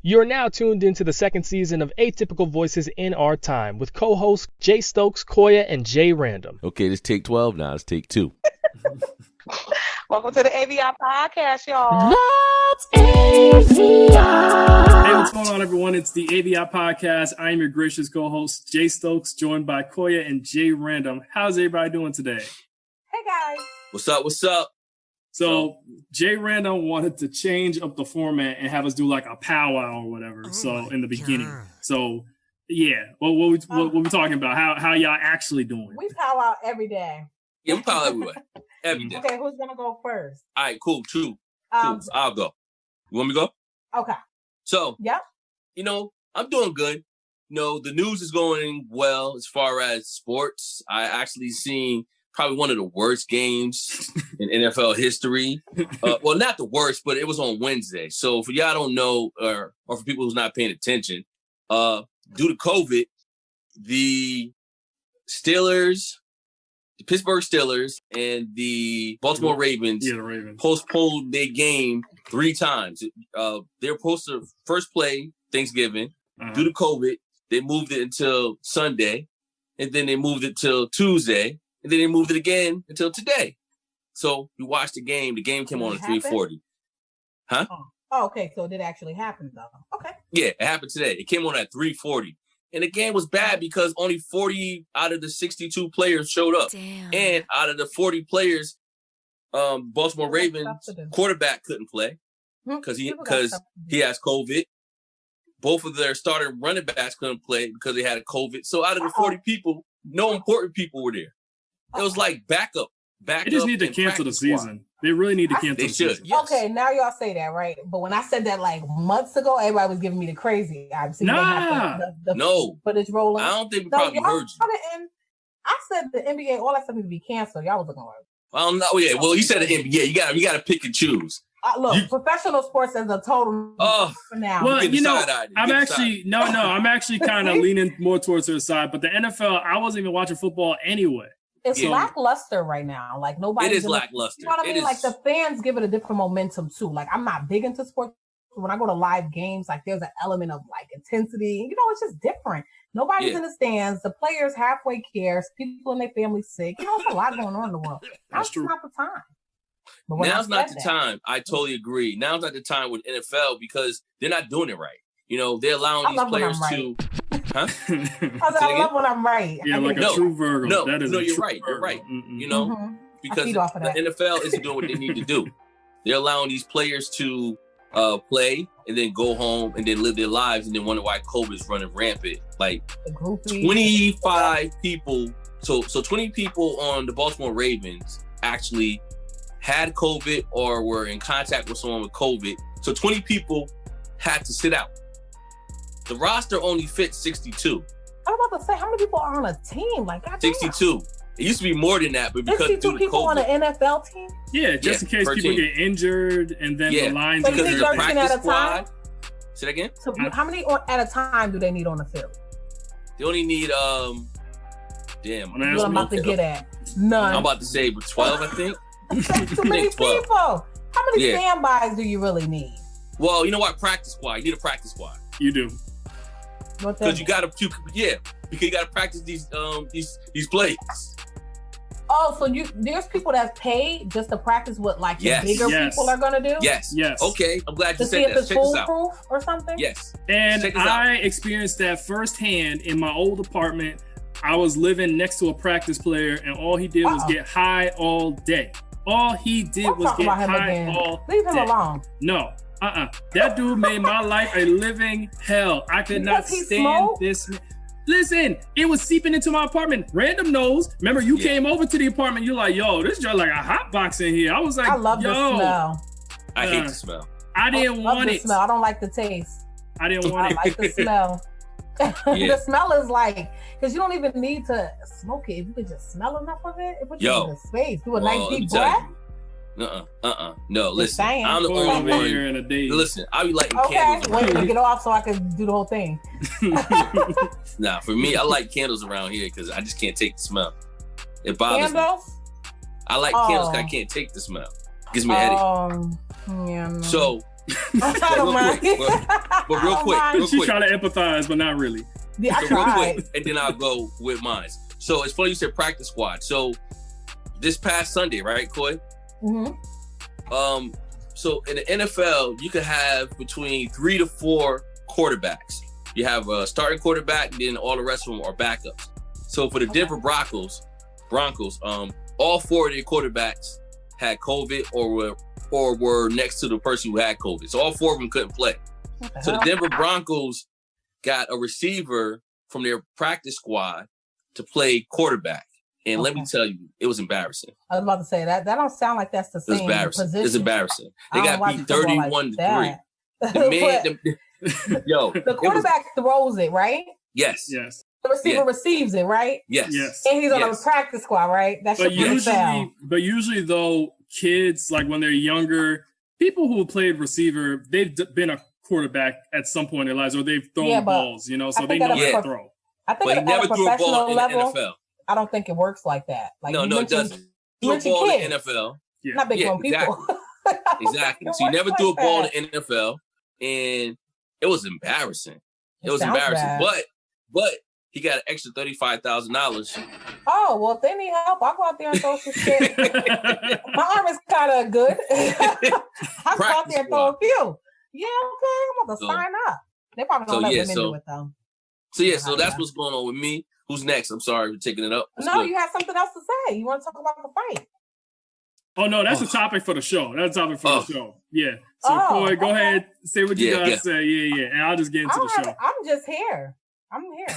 You're now tuned into the second season of Atypical Voices in Our Time with co-hosts Jay Stokes, Koya, and Jay Random. Okay, let's take 12 now. Let's take 2. Welcome to the AVIOT podcast, y'all. That's AVIOT. Hey, what's going on, everyone? It's the AVIOT podcast. I am your gracious co-host, Jay Stokes, joined by Koya and Jay Random. How's everybody doing today? Hey, guys. What's up? What's up? So Jay Random wanted to change up the format and have us do like a powwow or whatever. In the beginning. God. So yeah, what we talking about? How y'all actually doing? We powwow every day. Yeah, we powwow everywhere. Every day. Okay, who's gonna go first? All right, cool, true. Cool. I'll go. You want me to go? Okay. So I'm doing good. The news is going well as far as sports. I actually seen probably one of the worst games in NFL history. Well, not the worst, but it was on Wednesday. So for y'all don't know, or for people who's not paying attention, due to COVID, the Pittsburgh Steelers and the Baltimore Ravens, postponed their game 3 times. They were supposed to first play Thanksgiving. Due to COVID, they moved it until Sunday, and then they moved it till Tuesday. And then they moved it again until today. So we watched the game. The game came on at 3:40. Huh? Oh, okay. So it did actually happen, though. Okay. Yeah, it happened today. It came on at 3:40. And the game was bad because only 40 out of the 62 players showed up. Damn. And out of the 40 players, Baltimore Ravens quarterback couldn't play because he has COVID. Both of their starting running backs couldn't play because they had a COVID. So out of the 40 people, no important people were there. It was like backup. They just need to cancel the season. They really need to cancel the season. Yes. Okay, now y'all say that, right? But when I said that like months ago, everybody was giving me the crazy. Obviously, no footage rolling. I don't think we probably heard you. I said the NBA, all that stuff needs to be canceled. Y'all was looking right. I don't know. Yeah, well, you said the NBA. You got to pick and choose. Look, professional sports as a total. For now. Well, I'm actually kind of leaning more towards her side. But the NFL, I wasn't even watching football anyway. It's lackluster right now. Like nobody. It is lackluster. You know what I mean? Like the fans give it a different momentum too. Like I'm not big into sports. When I go to live games, like there's an element of like intensity. It's just different. Nobody's in the stands. The players halfway care. People and their family sick. There's a lot going on in the world. That's true. Not the time. Now's not the time. I totally agree. Now's not the time with NFL because they're not doing it right. They're allowing these players to. Huh? I love when I'm right. Yeah, like a true Virgo. No, that is you're right. You're right. Because the NFL isn't doing what they need to do. They're allowing these players to play and then go home and then live their lives and then wonder why COVID is running rampant. Like 25 people. So 20 people on the Baltimore Ravens actually had COVID or were in contact with someone with COVID. So 20 people had to sit out. The roster only fits 62. I was about to say, how many people are on a team? Like 62. It used to be more than that, but because 62 people on an NFL team? Yeah, just in case people get injured and then the lines. So you need 13 at a time? Say that again? So how many at a time do they need on the field? They only need, I'm about to get at. None. I'm about to say 12, I think. That's too many people. How many standbys do you really need? Well, you know what? Practice squad. You need a practice squad. You do. Because you gotta practice these plays. Oh, so there's people that's paid just to practice what the bigger people are gonna do? Yes. Okay, I'm glad you said that. To see if it's foolproof or something? Yes. And I experienced that firsthand in my old apartment. I was living next to a practice player, and all he did was get high all day. All he did was get high all day. Leave him alone. No. That dude made my life a living hell. I could not stand this. Listen, it was seeping into my apartment. Random knows. Remember, you came over to the apartment. You're like, yo, this is just like a hot box in here. I was like, I love the smell. I hate the smell. I didn't want it. Smell. I don't like the taste. I didn't want it. I like the smell. The smell is like, because you don't even need to smoke it. If you could just smell enough of it, it puts you in a space. Do a nice deep breath. No, listen. I'm the only one here in a day. Listen, I be lighting candles. Okay, wait to get off so I can do the whole thing. Nah, for me, I light candles around here because I just can't take the smell. It bothers me. I like candles because I can't take the smell. It gives me a headache. Yeah. No. So I don't mind. But real quick. She's trying to empathize, but not really. Yeah, I so tried. Real quick, and then I'll go with mine. So it's funny you said practice squad. So this past Sunday, right, Coy? Mm-hmm. So in the NFL, you could have between 3 to 4 quarterbacks. You have a starting quarterback, and then all the rest of them are backups. So for the Denver Broncos, all 4 of their quarterbacks had COVID or were next to the person who had COVID. So all 4 of them couldn't play. So the Denver Broncos got a receiver from their practice squad to play quarterback. And let me tell you, it was embarrassing. I was about to say that don't sound like that's the same position. It's embarrassing. They got beat 31-3. The quarterback throws it, right? Yes. The receiver receives it, right? Yes. And he's on a practice squad, right? That should be a foul. But usually, though, kids, like when they're younger, people who played receiver, they've been a quarterback at some point in their lives, or they've thrown balls, so they know how to throw. I think at a professional level, I don't think it works like that. Like no, it doesn't. Threw a ball in the NFL. Not big grown people. Exactly. So you never threw a ball in the NFL, and it was embarrassing. It was embarrassing. Bad. But he got an extra $35,000. Oh, well, if they need help, I'll go out there and throw some shit. My arm is kind of good. I'll go out there and throw a few. Yeah, okay. I'm going to sign up. They probably don't let them into it, though. So that's what's going on with me. Who's next? I'm sorry for taking it up. You have something else to say. You want to talk about the fight? Oh, no, that's a topic for the show. That's a topic for the show. Yeah. So, Coy, go ahead. Say what you guys say. Yeah. And I'll just get into the show. I'm just here. I'm here.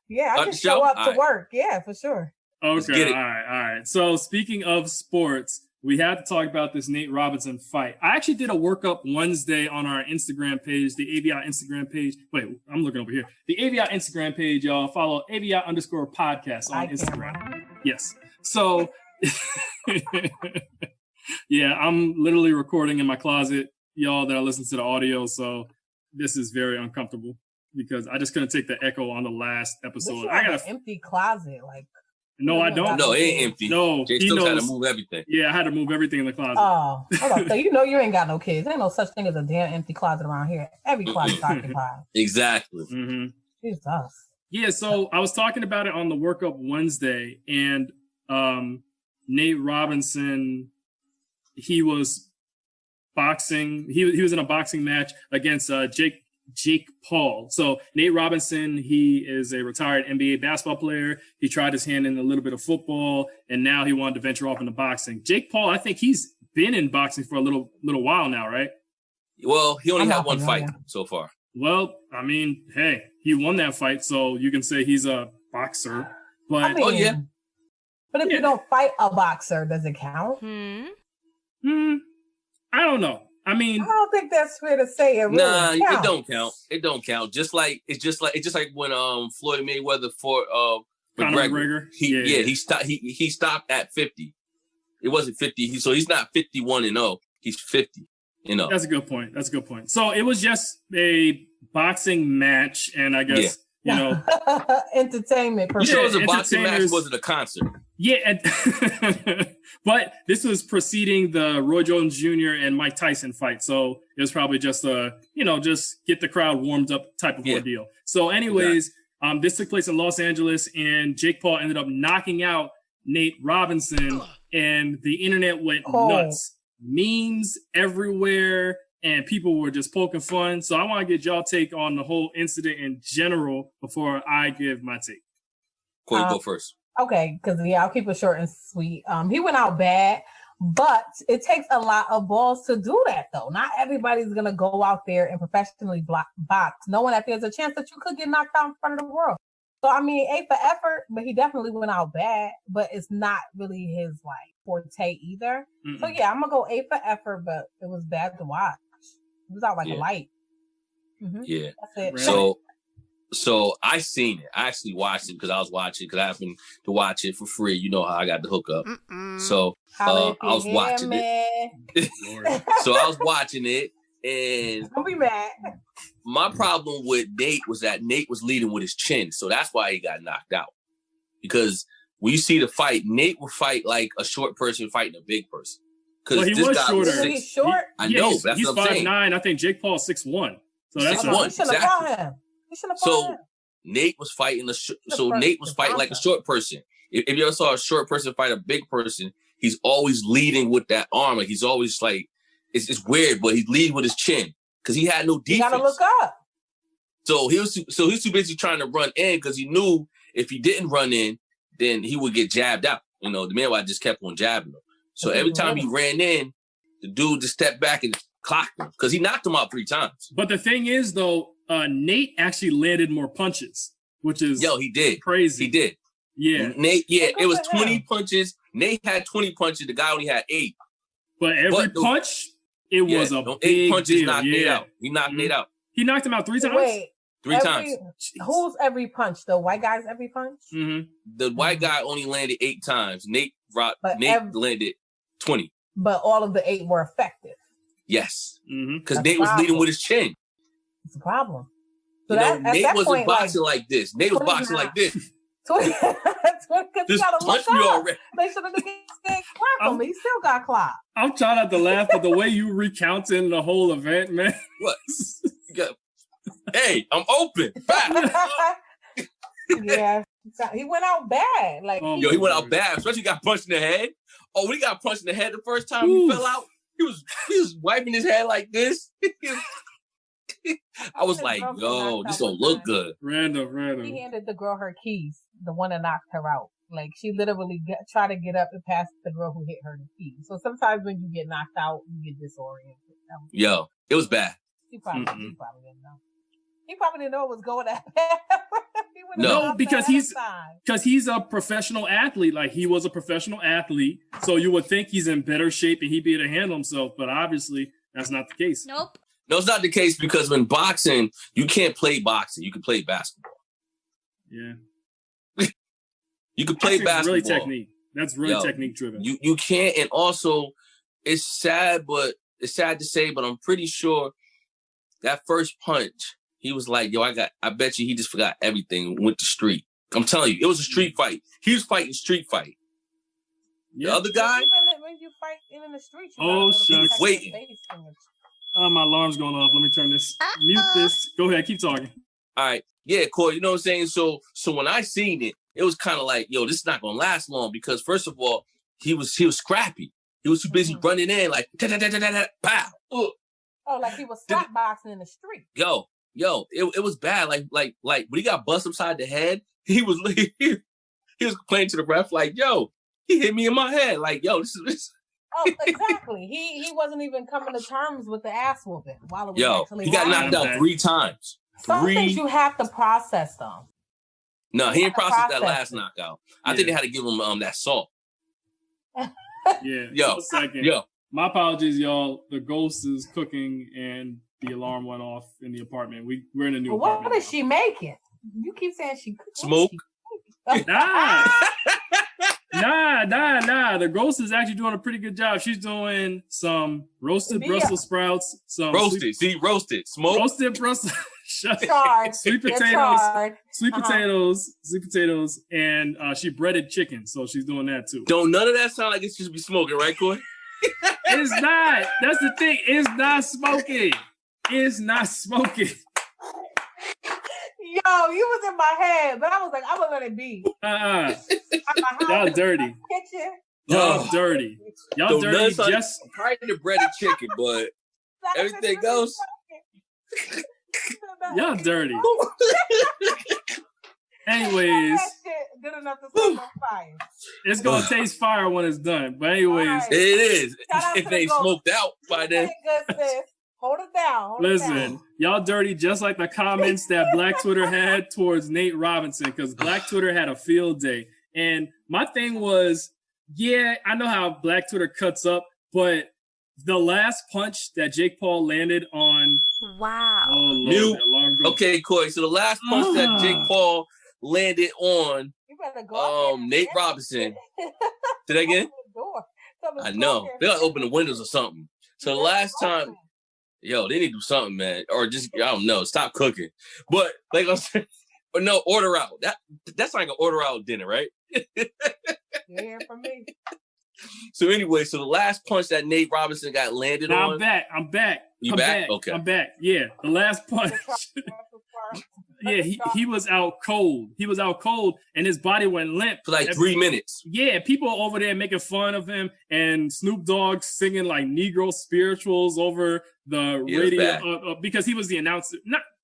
Yeah, I just show up to work. Yeah, for sure. Okay. All right. So, speaking of sports, we have to talk about this Nate Robinson fight. I actually did a workup Wednesday on our Instagram page, the AVIOT Instagram page. Wait, I'm looking over here. The AVIOT Instagram page, y'all. Follow AVIOT_podcast on Instagram. Yes. So, yeah, I'm literally recording in my closet, y'all, that I listen to the audio. So this is very uncomfortable because I just couldn't take the echo on the last episode. I got an empty closet, like. No, I don't. No, it ain't empty. No, he still had to move everything. Yeah, I had to move everything in the closet. Oh, so you ain't got no kids. There ain't no such thing as a damn empty closet around here. Every closet's occupied. Exactly. Mm-hmm. Jesus. Yeah, so I was talking about it on the workup Wednesday, and Nate Robinson, he was boxing. He was in a boxing match against Jake Paul. So Nate Robinson, he is a retired NBA basketball player. He tried his hand in a little bit of football, and now he wanted to venture off into boxing. Jake Paul, I think he's been in boxing for a little while now, right? Well, he only had one fight so far. Well, I mean, hey, he won that fight, so you can say he's a boxer. But But if you don't fight a boxer, does it count? I don't know. I mean, I don't think that's fair to say. It it don't count. It don't count. It's just like when Floyd Mayweather fought McGregor. He stopped at 50. It wasn't 50. So he's not 51-0. He's 50. That's a good point. So it was just a boxing match, and I guess entertainment. You sure it was a boxing match? Was it a concert? Yeah, but this was preceding the Roy Jones Jr. and Mike Tyson fight, so it was probably just just get the crowd warmed up type of ordeal. So, anyways, this took place in Los Angeles, and Jake Paul ended up knocking out Nate Robinson, and the internet went nuts. Memes everywhere, and people were just poking fun. So, I want to get y'all take on the whole incident in general before I give my take. Cool, go first. Okay, because I'll keep it short and sweet. He went out bad, but it takes a lot of balls to do that, though. Not everybody's gonna go out there and professionally box, knowing that there's a chance that you could get knocked out in front of the world. So I mean, A for effort, but he definitely went out bad. But it's not really his forte either. Mm-mm. So yeah, I'm gonna go A for effort, but it was bad to watch. It was out like a light. Mm-hmm. Yeah, that's it. So I seen it. I actually watched it because I happened to watch it for free. You know how I got the hookup. So I was watching it. So I was watching it, and don't be mad. My problem with Nate was that Nate was leading with his chin, so that's why he got knocked out. Because when you see the fight, Nate will fight like a short person fighting a big person. Because he was shorter. Isn't he short? I know. That's he's what I'm saying. 5'9". I think Jake Paul's 6'1". So that's 6'1", He shouldn't have fought him. He shouldn't have fought him. Nate was fighting Nate was fighting like a short person. If you ever saw a short person fight a big person, he's always leading with that arm. Like he's always like, it's weird, but he's leading with his chin because he had no defense. You gotta look up. So he was too busy trying to run in because he knew if he didn't run in, then he would get jabbed out. You know, the man just kept on jabbing him. So every time he ran in, the dude just stepped back and clocked him because he knocked him out 3 times. But the thing is, though, Nate actually landed more punches, which is he did crazy. He did. Yeah. Nate, it was 20 punches. Nate had 20 punches. The guy only had 8. But every punch, it was a big 8 punches deal. knocked Nate out. He knocked Nate out. He knocked him out 3 times? Wait. 3 times. Who's every punch? The white guy's every punch? Mm-hmm. The white guy only landed 8 times. Nate landed 20. But all of the 8 were effective. Yes. Because Nate was leading with his chin. It's a problem. So Nate wasn't boxing like this. Nate was boxing like this. Just punch me already. They should have clocked him. He still got clocked. I'm trying not to laugh, but the way you recounting the whole event, man. What? Hey, I'm open. Yeah, he went out bad. Like he went out bad. Especially got punched in the head. Oh, when he got punched in the head the first time he fell out, he was wiping his head like this. I was like, yo, this don't look good. Random. He handed the girl her keys, the one that knocked her out. Like she literally tried to get up and pass the girl who hit her the keys. So sometimes when you get knocked out, you get disoriented. Yo, it was bad. He probably didn't know. He probably didn't know it was going that No, because he's a professional athlete. Like he was a professional athlete, so you would think he's in better shape and he'd be able to handle himself. But obviously, that's not the case. Nope. No, it's not the case because when boxing, you can't play boxing. You can play basketball. Yeah. You can play basketball. Really technique. That's really technique driven. You can't, and also it's sad to say, but I'm pretty sure that first punch, he was like, yo, I bet you he just forgot everything and went to street. I'm telling you, it was a street fight. He was fighting street fight. The other guy. Even when you fight in the streets, he was waiting. My alarm's going off. Let me turn this. Mute this. Go ahead. Keep talking. All right. Yeah, Corey, you know what I'm saying? So when I seen it, it was kind of like, yo, this is not going to last long because first of all, he was scrappy. He was too busy running in like, pow. Oh, like he was slap boxing in the street. Yo, it was bad. Like when he got bust upside the head, he was complaining to the ref like, yo, he hit me in my head. Like, yo, this is. Oh, exactly. He wasn't even coming to terms with the ass whooping while it was actually he got knocked out 3 times. Some things you have to process though. No, he didn't process that last knockout. I think they had to give him that salt. Yeah. Yo. My apologies, y'all. The ghost is cooking and the alarm went off in the apartment. We're in a new apartment. What is she making? You keep saying she cooks. Smoke. Nah. The ghost is actually doing a pretty good job. She's doing some roasted Brussels sprouts. Roasted. Smoke. Roasted Brussels. Sweet potatoes, and she breaded chicken. So she's doing that too. Don't none of that sound like it should be smoking, right, Corey? It's not. That's the thing. It's not smoking. Yo, you was in my head, but I was like, I'm gonna let it be. Y'all dirty. Y'all dirty. Y'all dirty. Just kind of breaded chicken, but everything else. Y'all dirty. Anyways, good enough to set on fire. It's gonna taste fire when it's done. But anyways, it is. If they smoked out by then. Hold it down. Listen, y'all dirty just like the comments that Black Twitter had towards Nate Robinson, because Black Twitter had a field day. And my thing was, yeah, I know how Black Twitter cuts up, but the last punch that Jake Paul landed on. Wow. Oh, Lord, okay, Corey. So the last punch that Jake Paul landed on Nate Robinson. Say that again? I know. They gotta open the windows or something. So the last time, yo, they need to do something, man. Or just, I don't know, stop cooking. But like I said, or no, order out. That's like an order out dinner, right? You hear from me? So anyway, so the last punch that Nate Robinson got landed on. I'm back. You back? Okay. I'm back. Yeah, the last punch. Yeah, he was out cold. He was out cold, and his body went limp for like 3 minutes. Yeah, people over there making fun of him, and Snoop Dogg singing like Negro spirituals over the radio because he was the announcer.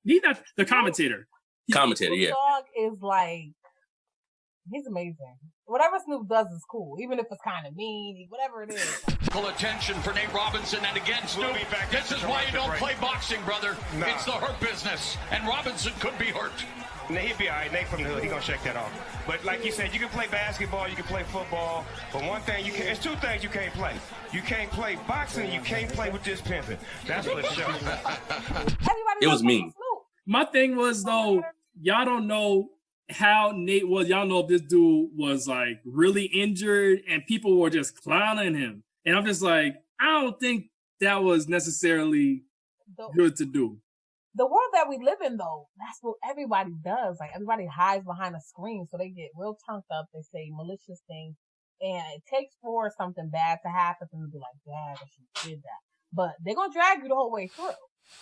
He's not the commentator. Snoop Dogg is like, he's amazing. Whatever Snoop does is cool, even if it's kind of mean, whatever it is. Full attention for Nate Robinson, and again, Snoop, this is why you don't play boxing, brother. Nah. It's the hurt business, and Robinson could be hurt. He'll be all right. Nate from the hood, he gonna shake that off. But like you said, you can play basketball, you can play football, but one thing you can't, it's two things you can't play. You can't play boxing, you can't play with this pimping. That's what it shows. It was mean. My thing was, though, y'all don't know how Nate was. Y'all know if this dude was like really injured and people were just clowning him. And I'm just like, I don't think that was necessarily good to do. The world that we live in, though, that's what everybody does. Like, everybody hides behind a screen, so they get real turned up. They say malicious things, and it takes for something bad to happen for them to be like, "Dad, she did that." But they're gonna drag you the whole way through.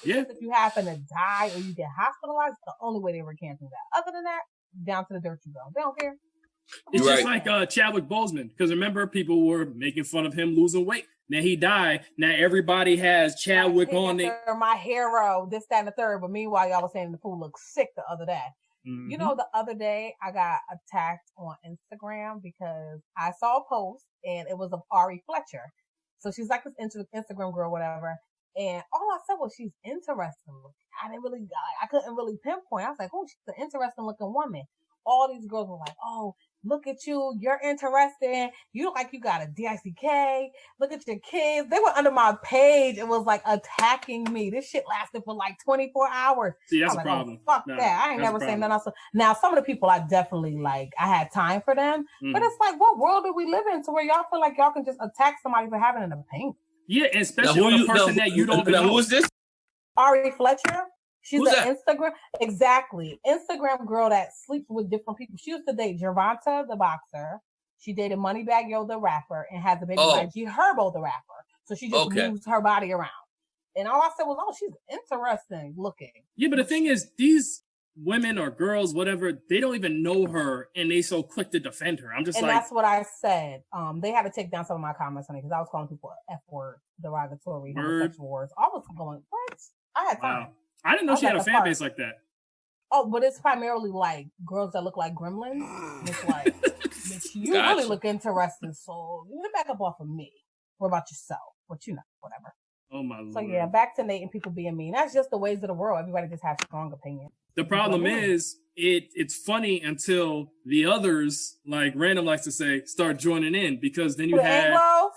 Yeah. If you happen to die or you get hospitalized, it's the only way they were canceling that. Other than that, down to the dirt you go. They don't care. It's just like Chadwick Boseman, because remember, people were making fun of him losing weight. Now he died. Now everybody has Chadwick on it. My hero, this, that, and the third. But meanwhile, y'all was saying the fool looks sick the other day. Mm-hmm. You know, the other day I got attacked on Instagram because I saw a post and it was of Ari Fletcher. So she's like this Instagram girl, whatever. And all I said was she's interesting looking. I couldn't really pinpoint. I was like, oh, she's an interesting looking woman. All these girls were like, oh, look at you. You're interesting. You look like you got a DICK. Look at your kids. They were under my page. It was like attacking me. This shit lasted for like 24 hours. See, that's a problem. Oh, fuck that. I ain't never saying nothing else. Now, some of the people I definitely like, I had time for them. But it's like, what world do we live in to where y'all feel like y'all can just attack somebody for having an opinion? Yeah, especially on a person that you don't know. Who is this? Ari Fletcher. She's an Instagram, Instagram girl that sleeps with different people. She used to date Gervonta, the boxer. She dated Moneybagg Yo, the rapper, and has a baby by G Herbo, the rapper. So she just moves her body around. And all I said was, oh, she's interesting looking. Yeah, but the thing is, these women or girls, whatever, they don't even know her, and they so quick to defend her. I'm just and that's what I said. They had to take down some of my comments on it because I was calling people F-word, derogatory, homosexual words. I was going, what? I had time. Wow. I didn't know she had a fan base like that. Oh, but it's primarily like girls that look like gremlins. It's like, you really look interesting, so you need to back up off of me. What about yourself? What you know, whatever. Oh my Lord. So yeah, back to Nate and people being mean. That's just the ways of the world. Everybody just has strong opinions. The problem is, it's funny until the others, like Random likes to say, start joining in, because then you have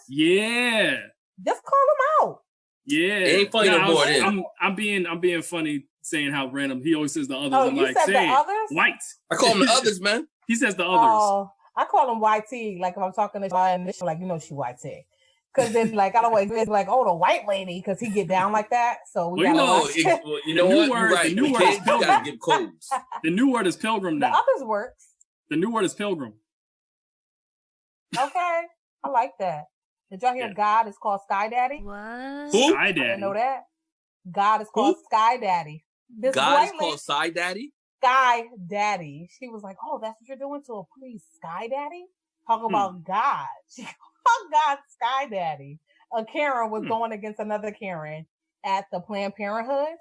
just call them out. Yeah, it ain't funny no more. I'm being funny saying how Random. He always says the others. Oh, I'm you like, said say the others? White. I call them the others, man. He says the others. Oh, I call them YT. Like if I'm talking to and like, you know, she YT. Because then, like, I don't want to like, oh, the white lady, because he get down like that. So we gotta watch it. You know what? You're right. The new word is pilgrim. You gotta give codes. The new word is pilgrim now. The others works. The new word is pilgrim. Okay, I like that. Did y'all hear God is called Sky Daddy? What? Who? Sky Daddy. I didn't know that. God is called Sky Daddy. This God is called Sky Daddy? Sky Daddy. She was like, oh, that's what you're doing to a police, Sky Daddy? Talk about God. She called God Sky Daddy. A Karen was going against another Karen at the Planned Parenthood.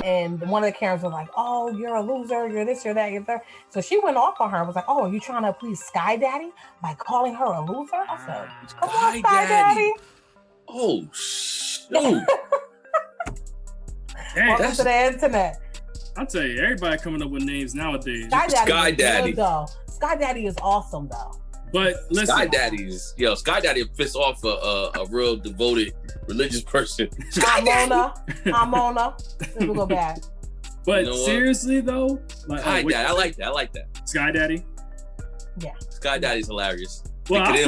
And one of the Karens was like, oh, you're a loser. You're this, you're that, you're that. So she went off on her. Was like, oh, are you trying to please Sky Daddy by calling her a loser? I said, come on, Sky Daddy. Oh, shoot. Welcome to the internet. I'll tell you, everybody coming up with names nowadays. Sky Daddy. Sky Daddy is awesome, though. But listen, Sky Daddy piss off a real devoted religious person. I'm on her. We'll go back. But you know seriously though, like, Sky Daddy, I like that. Sky Daddy. Yeah. Sky Daddy's hilarious. Well, I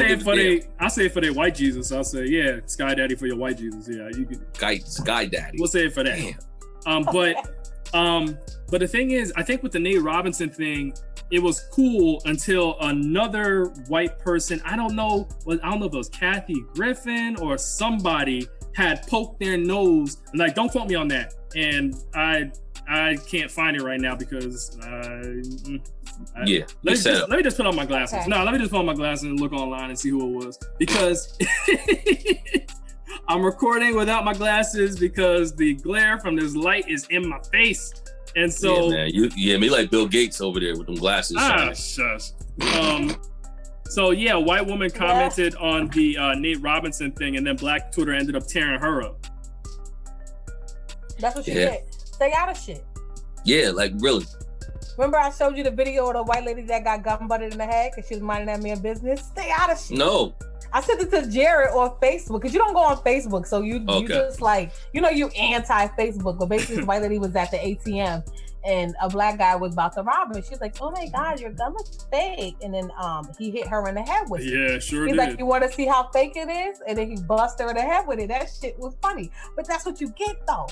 say it for their white Jesus. I'll say, yeah, Sky Daddy for your white Jesus. Yeah, you can. Sky Daddy. We'll say it for that. Damn. But the thing is, I think with the Nate Robinson thing, it was cool until another white person, I don't know if it was Kathy Griffin or somebody, had poked their nose. Like, don't quote me on that. And I can't find it right now because let me just put on my glasses. Okay. No, let me just put on my glasses and look online and see who it was, because I'm recording without my glasses because the glare from this light is in my face. And so, man, me like Bill Gates over there with them glasses. Shush. So yeah, white woman commented on the Nate Robinson thing, and then Black Twitter ended up tearing her up. That's what she did. Stay out of shit. Yeah, like really. Remember I showed you the video of the white lady that got gun butted in the head because she was minding that man business? Stay out of shit. No. I sent it to Jared on Facebook because you don't go on Facebook, so you just like, you anti-Facebook, but basically the white lady was at the ATM and a black guy was about to rob her. She's like, "Oh my God, your gun looks fake," and then he hit her in the head with it. Yeah, sure. He's like, "You want to see how fake it is?" And then he bust her in the head with it. That shit was funny, but that's what you get though.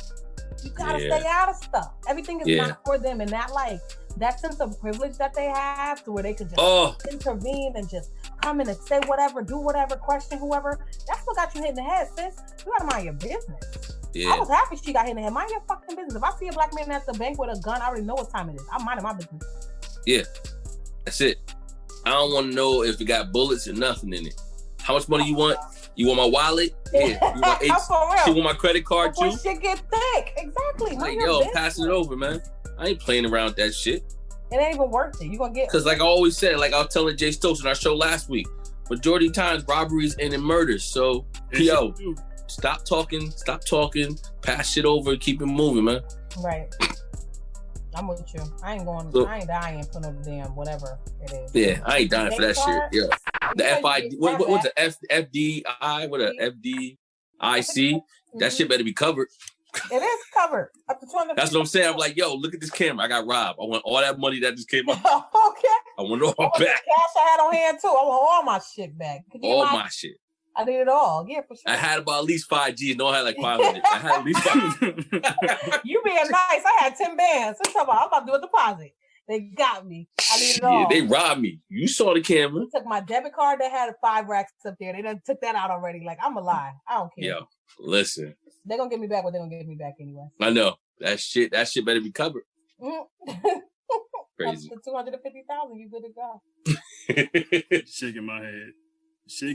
You gotta stay out of stuff. Everything is not for them, and that sense of privilege that they have to where they can just intervene and just come in and say whatever, do whatever, question whoever. That's what got you hit in the head, sis. You gotta mind your business. Yeah. I was happy she got hit in the head. Mind your fucking business. If I see a black man at the bank with a gun, I already know what time it is. I'm minding my business. Yeah, that's it. I don't want to know if it got bullets or nothing in it. How much money you want? You want my wallet? Yeah. You want my credit card too? Shit get thick. Exactly. Like, pass it over, man. I ain't playing around with that shit. It ain't even worth it. You gonna get, because like I always said, like I was telling Jay Stokes in our show last week, majority of times robberies end in murders. So stop talking, pass shit over, and keep it moving, man. Right. I'm with you. I ain't dying for no damn whatever it is. Yeah, I ain't dying for that shit. Yeah. The FID, what's the FDI? What a FDIC? That shit better be covered. It is covered. Up to 200. That's what I'm saying. I'm like, yo, look at this camera. I got robbed. I want all that money that just came out. Okay. I want it all back. The cash I had on hand too. I want all my shit back. All my shit. I need it all. Yeah, for sure. I had about at least 5 G's. No, I had like 500. I had at least 500. You being nice. I had 10 bands. I'm about to do a deposit. They got me. I need it all. Yeah, they robbed me. You saw the camera. They took my debit card that had 5 racks up there. They done took that out already. Like, I'm a lie. I don't care. Yo, listen. They're going to give me back what they're going to give me back anyway. I know. That shit better be covered. Crazy. Up to 250,000, you good to go. Shaking my head. So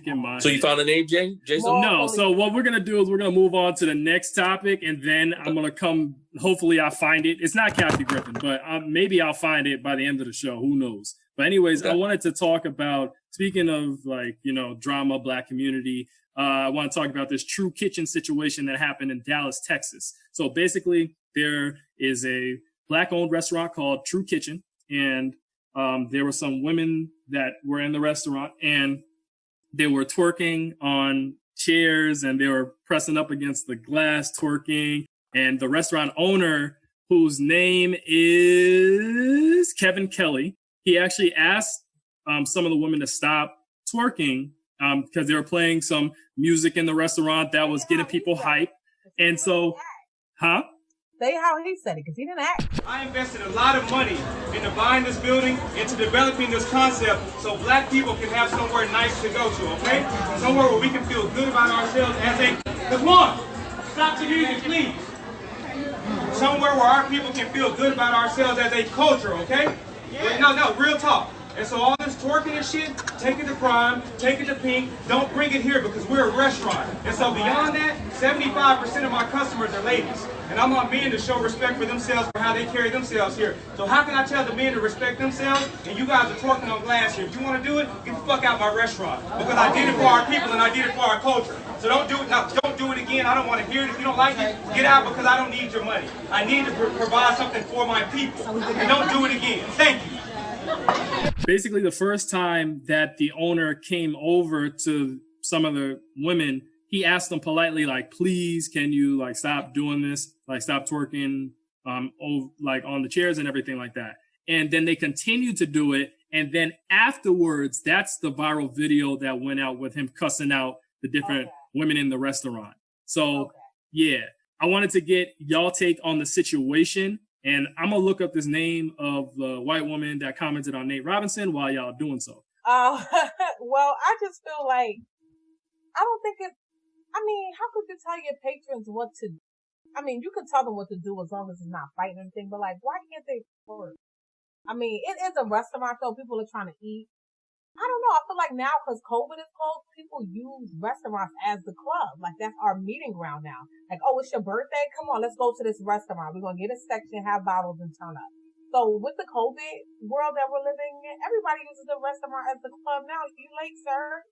you found a name, Jay? Jason? No. So what we're going to do is we're going to move on to the next topic, and then I'm going to come, hopefully I find it. It's not Kathy Griffin, but maybe I'll find it by the end of the show. Who knows? But anyways, I wanted to talk about, speaking of like, drama, Black community, I want to talk about this TRUE Kitchen situation that happened in Dallas, Texas. So basically, there is a Black-owned restaurant called TRUE Kitchen, and there were some women that were in the restaurant, and they were twerking on chairs, and they were pressing up against the glass, twerking. And the restaurant owner, whose name is Kevin Kelly, he actually asked some of the women to stop twerking because they were playing some music in the restaurant that was getting people hype. And so, Say how he said it, because he didn't act. I invested a lot of money into buying this building, into developing this concept, so Black people can have somewhere nice to go to, okay? Somewhere where we can feel good about ourselves as a... Come on! Stop the music, please! Somewhere where our people can feel good about ourselves as a culture, okay? Yeah. No, real talk. And so all this twerking and shit, take it to Prime, take it to Pink, don't bring it here because we're a restaurant. And so beyond that, 75% of my customers are ladies. And I want men to show respect for themselves for how they carry themselves here. So how can I tell the men to respect themselves and you guys are twerking on glass here? If you want to do it, get the fuck out my restaurant. Because I did it for our people and I did it for our culture. So don't do it now. Don't do it again. I don't want to hear it. If you don't like it, get out because I don't need your money. I need to provide something for my people. And don't do it again. Thank you. Basically, the first time that the owner came over to some of the women, he asked them politely, like, please, can you like stop doing this? Like stop twerking like on the chairs and everything like that. And then they continued to do it. And then afterwards, that's the viral video that went out with him cussing out the different women in the restaurant. So, yeah, I wanted to get y'all take on the situation. And I'm going to look up this name of the white woman that commented on Nate Robinson while y'all doing so. Well, I just feel like, I don't think how could you tell your patrons what to do? I mean, you can tell them what to do as long as it's not fighting or anything, but like, why can't they work? I mean, it is a restaurant, though. People are trying to eat. I don't know. I feel like now, because COVID is closed, people use restaurants as the club. Like, that's our meeting ground now. Like, oh, it's your birthday? Come on, let's go to this restaurant. We're going to get a section, have bottles, and turn up. So, with the COVID world that we're living in, everybody uses the restaurant as the club now. You late, sir?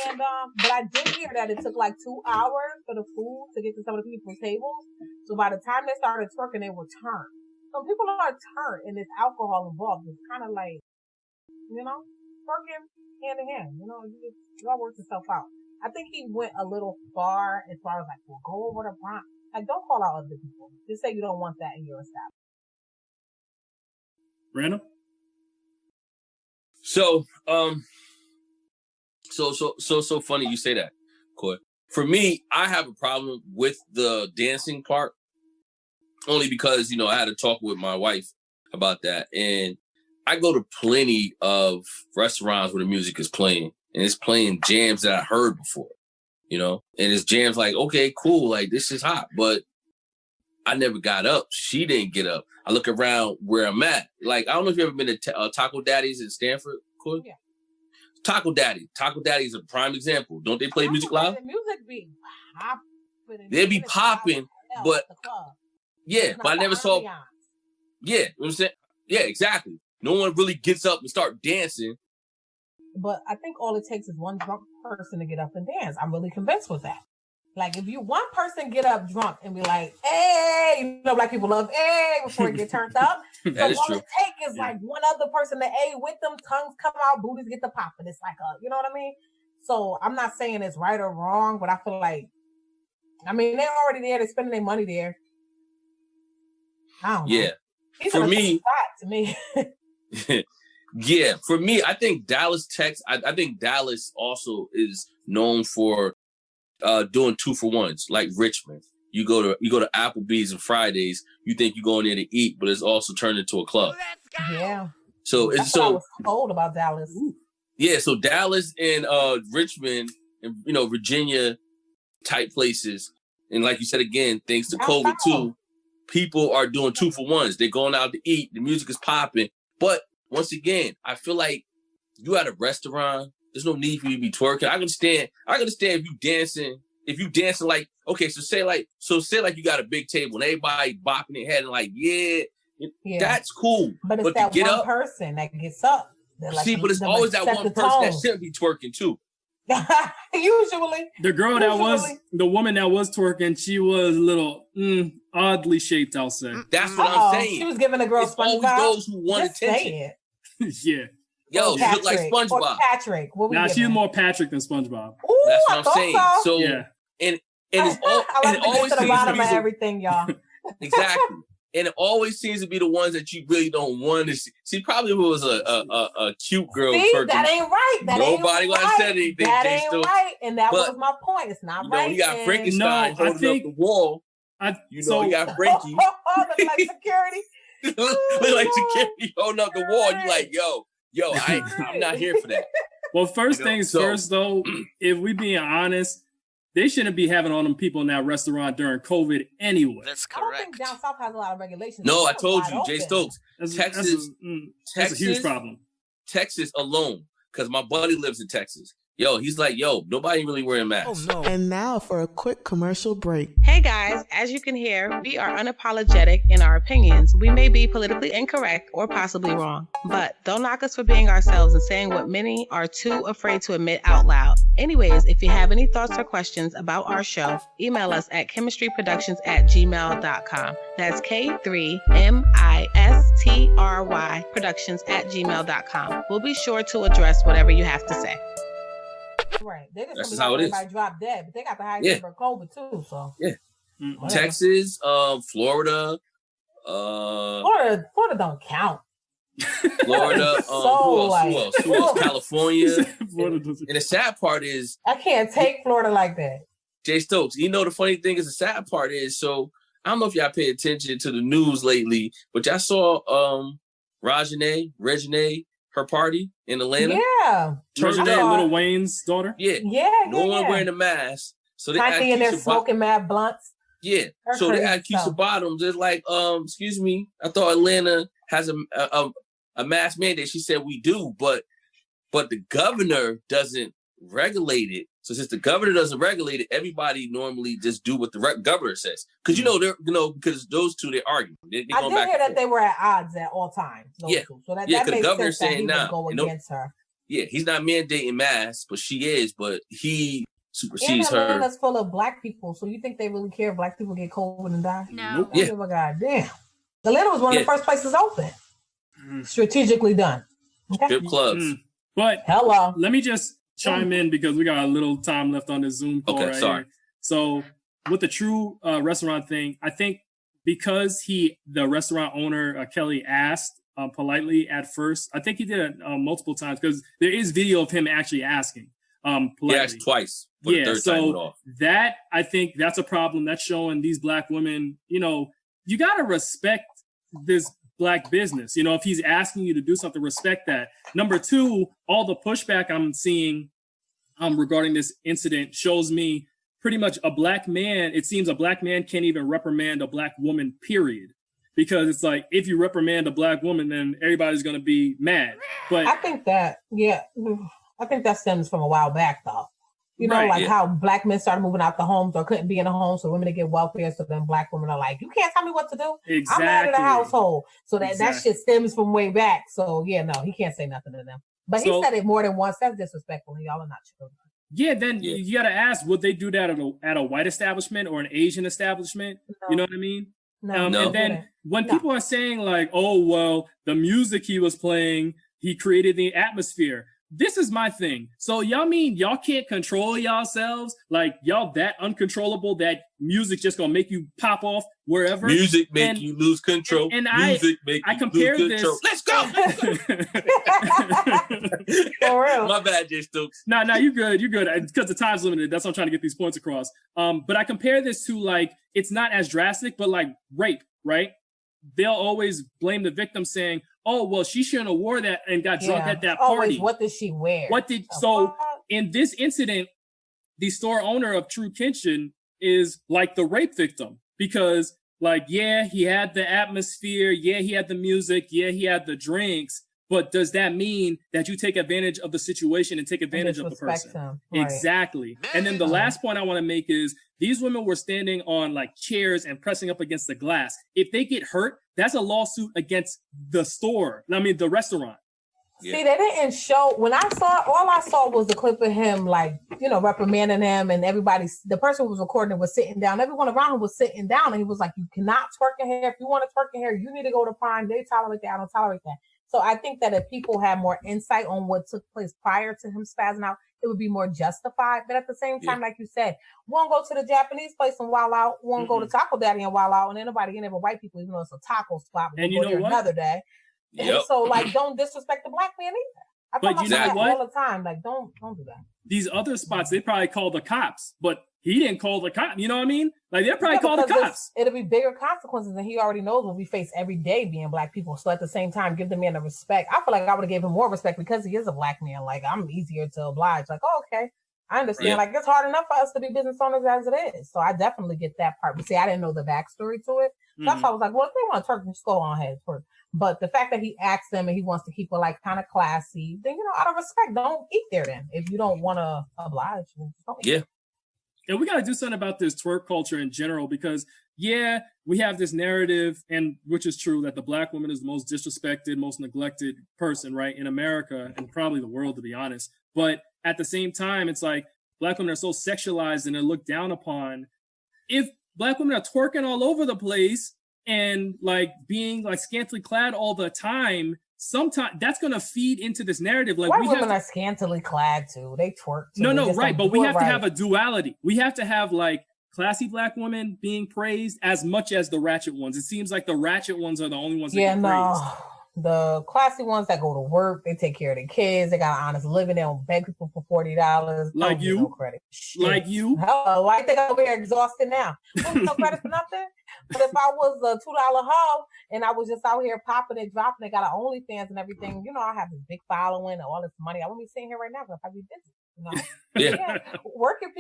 And, but I did hear that it took like 2 hours for the food to get to some of the people's tables. So, by the time they started twerking, they were turned. So, people are turned, and there's alcohol involved. It's kind of like, you know? Working hand in hand, you know, it all works itself out. I think he went a little far as far as like, well, go over the Bronx. Like, don't call out other people. Just say you don't want that in your establishment. Random? So funny you say that, Coy. For me, I have a problem with the dancing part, only because, you know, I had a talk with my wife about that, and I go to plenty of restaurants where the music is playing, and it's playing jams that I heard before, you know, and it's jams like, okay, cool, like this is hot, but I never got up. She didn't get up. I look around where I'm at. Like, I don't know if you've ever been to Taco Daddy's in Stanford, Coy? Yeah. Taco Daddy is a prime example. Don't they play music live? The music be popping. They be popping, but yeah, but I never saw. Yeah, you know what I'm saying? Yeah, exactly. No one really gets up and start dancing. But I think all it takes is one drunk person to get up and dance. I'm really convinced with that. Like, if you one person get up drunk and be like, hey, you know, black people love hey before it get turned up. That is all true. It takes is like one other person to hey with them, tongues come out, booties get the popping. It's like you know what I mean? So I'm not saying it's right or wrong, but I feel like, I mean, they're already there. They're spending their money there. I don't know. Yeah. For me, to me. Yeah, for me, I think Dallas, Texas. I think Dallas also is known for doing 2-for-1s, like Richmond. You go to Applebee's on Fridays. You think you're going there to eat, but it's also turned into a club. Yeah. So That's what I was told about Dallas. Yeah, so Dallas and Richmond and, you know, Virginia type places, and like you said again, thanks to COVID too, people are doing 2-for-1s. They're going out to eat. The music is popping, but once again, I feel like you at a restaurant, there's no need for you to be twerking. I understand if you dancing like, okay, so say like you got a big table and everybody bopping their head and like, yeah, that's cool. But it's that one person that gets up. See, but it's always that one person that shouldn't be twerking too. Usually. The woman that was twerking, she was a little oddly shaped, I'll say. That's what I'm saying. She was giving a girl it's always those who want attention. Yeah. Yo, you look like SpongeBob. Patrick. She's more Patrick than SpongeBob. Ooh, that's what I'm saying. So yeah. And it's all and it always to the bottom of everything, y'all. Exactly. And it always seems to be the ones that you really don't want to see. See, probably if it was a cute girl. That ain't right. Nobody would have said anything. That ain't right. And that was my point. It's not right. You got Frankenstein holding up the wall. You got Frankie. Look like security. Look like security holding up the wall. You like, yo, I'm not here for that. Well, first things first, though, if we being honest, they shouldn't be having all them people in that restaurant during COVID anyway. That's correct. I don't think down south has a lot of regulations. No, I told you, Jay Stokes. Texas, that's a huge problem. Texas alone, because my buddy lives in Texas. Yo, he's like, nobody really wearing masks. Oh, no. And now for a quick commercial break. Hey guys, as you can hear, we are unapologetic in our opinions. We may be politically incorrect or possibly wrong, but don't knock us for being ourselves and saying what many are too afraid to admit out loud. Anyways, if you have any thoughts or questions about our show, email us at chemistryproductions@gmail.com. That's K3mistry Productions@gmail.com. We'll be sure to address whatever you have to say. Right. They just That's how it is. Everybody drop dead, but they got the highest number of COVID too. So Texas, Florida. Florida don't count. Florida. Who else? California. And the sad part is I can't take Florida like that. Jay Stokes. You know the funny thing is the sad part is I don't know if y'all pay attention to the news lately, but y'all saw Reginae, her party in Atlanta. Yeah. Reginae, Lil Wayne's daughter. Yeah. No one wearing a mask. So they Kanye in there smoking mad blunts. Yeah. So they asked Keisha Bottoms. It's like, excuse me, I thought Atlanta has a mask mandate. She said we do, but the governor doesn't regulate it. So since the governor doesn't regulate it, everybody normally just do what the governor says. Because because those two, they're arguing. I did hear that they were at odds at all times. Yeah. Two. So that the governor's sense saying that he would go against her. Yeah, he's not mandating masks, but she is. But he supersedes her. Atlanta's full of black people. So you think they really care if black people get COVID and die? No. Yeah. Oh, God damn. Atlanta was one of the first places open. Strategically done. Okay? Strip clubs. But hello. Let me just chime in because we got a little time left on this Zoom call. Okay, sorry. Here. So with the TRUE restaurant thing, I think because the restaurant owner, Kelly, asked politely at first, I think he did it multiple times because there is video of him actually asking politely. He asked twice. The third time went off. That, I think that's a problem. That's showing these black women, you got to respect this black business. If he's asking you to do something, respect that. Number two, all the pushback I'm seeing regarding this incident shows me pretty much it seems a black man can't even reprimand a black woman, period. Because it's like, if you reprimand a black woman, then everybody's going to be mad. But I think that stems from a while back, though. How black men started moving out the homes or couldn't be in the home, so women to get welfare. So then black women are like, you can't tell me what to do. Exactly. I'm out of the household. So that shit stems from way back. So yeah, no, he can't say nothing to them. But he said it more than once. That's disrespectful. Y'all are not children. Yeah, then you got to ask, would they do that at a white establishment or an Asian establishment? No. You know what I mean? No. And then when people are saying like, oh, well, the music he was playing, he created the atmosphere. This is my thing. So y'all mean y'all can't control yourselves? Like y'all that uncontrollable that music just gonna make you pop off wherever? Music make you lose control. And music make you compare lose this. Control. Let's go! For real. My bad, Jay Stokes. No, you're good. You're good. Because the time's limited. That's why I'm trying to get these points across. But I compare this to like, it's not as drastic, but like rape, right? They'll always blame the victim saying, oh, well, she shouldn't have wore that and got drunk at that party. Always, what did she wear? In this incident, the store owner of TRUE Kitchen is like the rape victim because he had the atmosphere. Yeah, he had the music. Yeah, he had the drinks. But does that mean that you take advantage of the situation and take advantage of the person? Right. Exactly. And then the last point I want to make is these women were standing on like chairs and pressing up against the glass. If they get hurt, that's a lawsuit against the the restaurant. Yeah. See, they didn't show all I saw was the clip of him reprimanding him, and the person who was recording it was sitting down. Everyone around him was sitting down, and he was like, you cannot twerk in here. If you want to twerk in here, you need to go to Prime. They tolerate that. I don't tolerate that. So I think that if people had more insight on what took place prior to him spazzing out, it would be more justified. But at the same time, like you said, one go to the Japanese place and wild out, one go to Taco Daddy and wild out, and anybody getting there white people, even though it's a taco spot. And you know what? Another day. Yep. And so don't disrespect the black man either. I but you know what? All the time, don't do that. These other spots, they probably call the cops, but he didn't call the cops. You know what I mean? Like they probably call the cops. It'll be bigger consequences, and he already knows what we face every day being black people. So at the same time, give the man the respect. I feel like I would have gave him more respect because he is a black man. Like I'm easier to oblige. Like, oh, okay, I understand. Yeah. Like it's hard enough for us to be business owners as it is. So I definitely get that part. But see, I didn't know the backstory to it. That's why I was like, well, if they want to twerk, just go on ahead. Twerk. But the fact that he asked them and he wants to keep it like kind of classy, then out of respect, don't eat there. Then if you don't want to oblige, don't eat. Yeah. And we got to do something about this twerk culture in general because, we have this narrative, and which is true, that the black woman is the most disrespected, most neglected person, right, in America and probably the world, to be honest. But at the same time, it's like black women are so sexualized and they're looked down upon. If black women are twerking all over the place and like being like scantily clad all the time, sometimes that's going to feed into this narrative. Like white women are scantily clad too. They twerk too. No, right. But we have to have a duality. We have to have like classy black women being praised as much as the ratchet ones. It seems like the ratchet ones are the only ones that get praised. The classy ones that go to work, they take care of their kids, they got an honest living, they don't beg people for $40. Like you. No credit. Like you. Hello, why you think I'm over here exhausted now? No credit for nothing? But if I was a $2 hoe and I was just out here popping it, dropping it, got an OnlyFans and everything, you know, I have this big following and all this money. I wouldn't be sitting here right now because I'd be busy. You know? Yeah. Working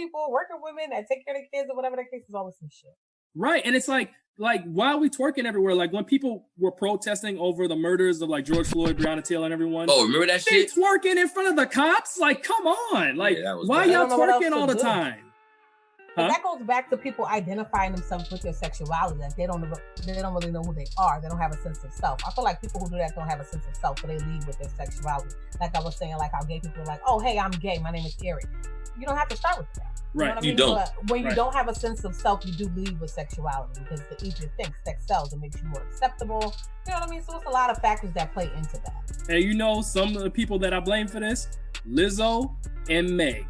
women that take care of their kids or whatever the case is, always some shit. Right. And it's like why are we twerking everywhere? Like when people were protesting over the murders of like George Floyd, Breonna Taylor, and everyone. Oh, remember that shit? Twerking in front of the cops? Like, come on. Like, why y'all twerking all the time? But that goes back to people identifying themselves with their sexuality. Like they don't really know who they are. They don't have a sense of self. I feel like people who do that don't have a sense of self, so they lead with their sexuality. Like I was saying, like how gay people are like, oh, hey, I'm gay. My name is Eric. You don't have to start with that. Right. You know what I mean? don't. But when you don't have a sense of self, you do lead with sexuality because the easier thing, sex sells. It makes you more acceptable. You know what I mean? So it's a lot of factors that play into that. And you know, some of the people that I blame for this, Lizzo and Meg.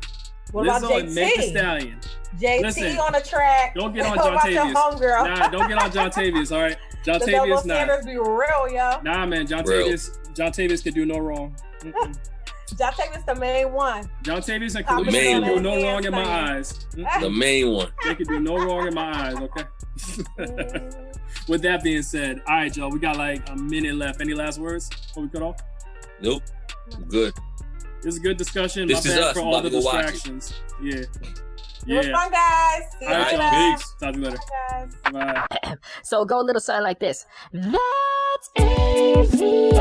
What about Lizzo JT? and Meg Thee Stallion. JT Listen, on the track. Don't get on What John about your Tavius. homegirl? Nah, don't get on John Tavius, all right? John The Tavius, double standards be real, yo. Nah, man, John Tavius can do no wrong. John Tavius the main one. John Tavius and Khalees can do no wrong in my eyes. The main one. They can do no wrong in my eyes, okay? With that being said, all right, y'all, we got like a minute left. Any last words before we cut off? Nope. I'm good. This is a good discussion. This My is bad us. for I'm all about the to go watch distractions. Yeah. It was fun, guys. See you All right, later. y'all. Peace. Talk to you later. Bye, guys. Bye. So go a little something like this. That's AVIOT.